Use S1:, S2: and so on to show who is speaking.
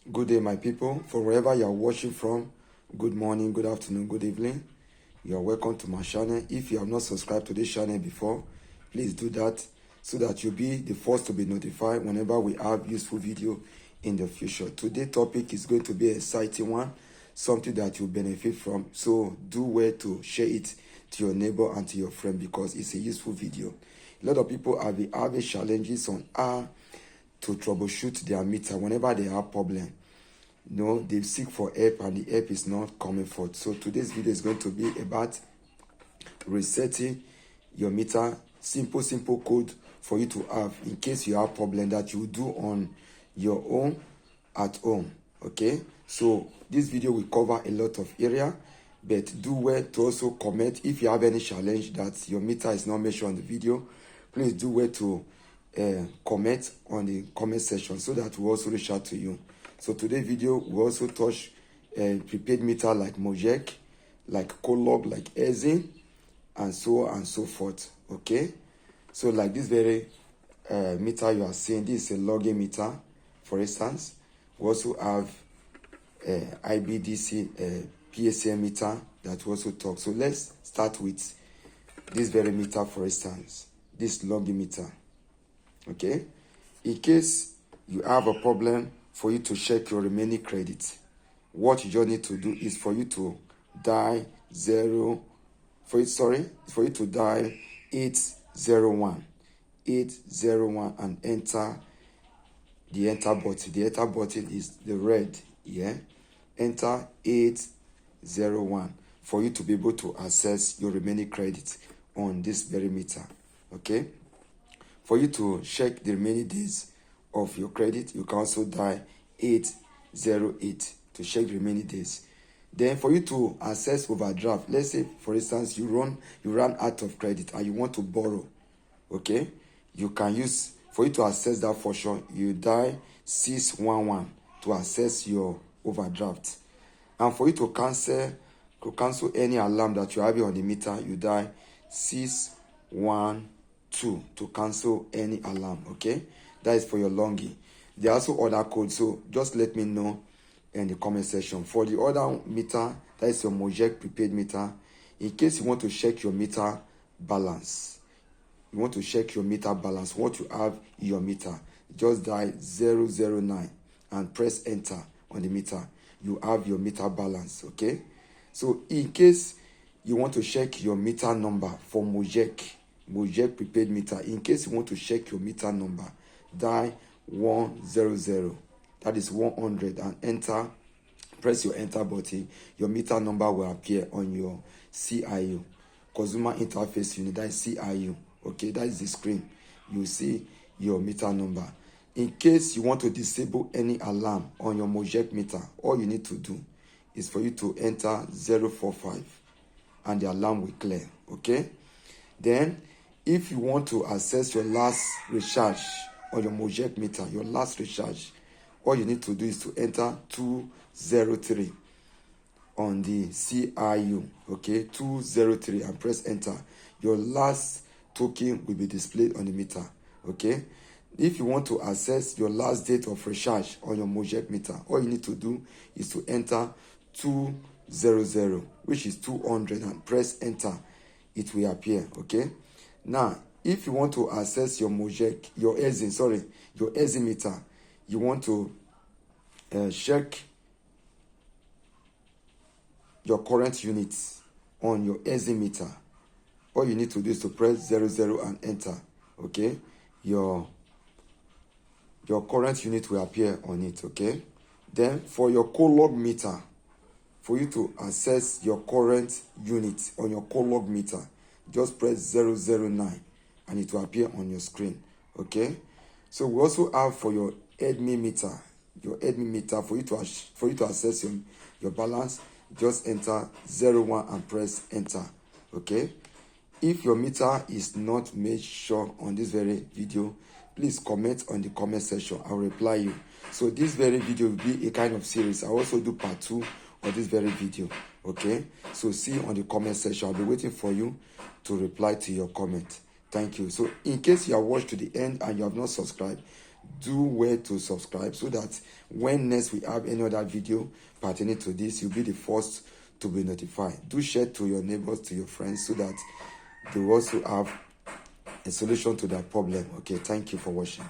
S1: Good day, my people. From wherever you are watching from, good morning, good afternoon, good evening. You are welcome to my channel. If you have not subscribed to this channel before, please do that so that you'll be the first to be notified whenever we have useful video in the future. Today's topic is going to be an exciting one, something that you'll benefit from. So do well to share it to your neighbor and to your friend because it's a useful video. A lot of people have been having challenges on how to troubleshoot their meter whenever they have problem. They seek for help and the help is not coming forth. So today's video is going to be about resetting your meter. Simple code for you to have in case you have problem that you do on your own at home. Okay, so this video will cover a lot of area, but do well to also comment if you have any challenge that your meter is not mentioned on the video. Please do well to comment on the comment section so that we also reach out to you. So today's video we also touch prepaid meter like Mojek, like Colog, like hexing, and so on and so forth. Okay, so like this very meter you are seeing, this is a longi meter, for instance. We also have IBDC PHCN meter that we also talk. So let's start with this very meter, for instance, this longi meter. Okay, in case you have a problem for you to check your remaining credit, what you just need to do is for you to dial 801 and enter the enter button. The enter button is the red here. Enter 801 for you to be able to access your remaining credit on this very meter. Okay, for you to check the remaining days of your credit, you can also dial 808 to check the remaining days. Then for you to access overdraft, let's say for instance you run out of credit and you want to borrow. Okay, you can use, for you to access that function, you dial 611 to access your overdraft. And for you to cancel any alarm that you have on the meter, you dial 612 to cancel any alarm. Okay, that is for your longi. There are also other codes, so just let me know in the comment section. For the other meter, that is your Mojek prepaid meter. In case you want to check your meter balance, what you have in your meter, just dial 009 and press enter on the meter. You have your meter balance. Okay, so in case you want to check your meter number for Mojek prepaid meter, in case you want to check your meter number, dial 100, that is 100, and enter. Press your enter button. Your meter number will appear on your CIU, consumer interface unit, that is CIU. Okay, that is the screen. You see your meter number. In case you want to disable any alarm on your Mojek meter, all you need to do is for you to enter 045 and the alarm will clear. Okay, then if you want to access your last recharge on your Mojek meter, your last recharge, all you need to do is to enter 203 on the CIU. Okay, 203 and press enter. Your last token will be displayed on the meter. Okay, if you want to access your last date of recharge on your Mojek meter, all you need to do is to enter 200, which is 200, and press enter. It will appear. Okay, now if you want to access your Mojek, your hexing meter, you want to check your current units on your hexing meter, all you need to do is to press 00 and enter. Okay, your current unit will appear on it. Okay, then for your Colog meter, for you to access your current unit on your Colog meter, just press 009 and it will appear on your screen. Okay, so we also have for your admin meter, for you to access your balance, just enter 01 and press enter. Okay, if your meter is not made sure on this very video, please comment on the comment section. I'll reply you. So this very video will be a kind of series. I also do part 2 of this very video. Okay, so see you on the comment section. I'll be waiting for you to reply to your comment. Thank you. So in case you have watched to the end and you have not subscribed, do well to subscribe so that when next we have any other video pertaining to this, you'll be the first to be notified. Do share to your neighbors, to your friends, so that they also have a solution to that problem. Okay, thank you for watching.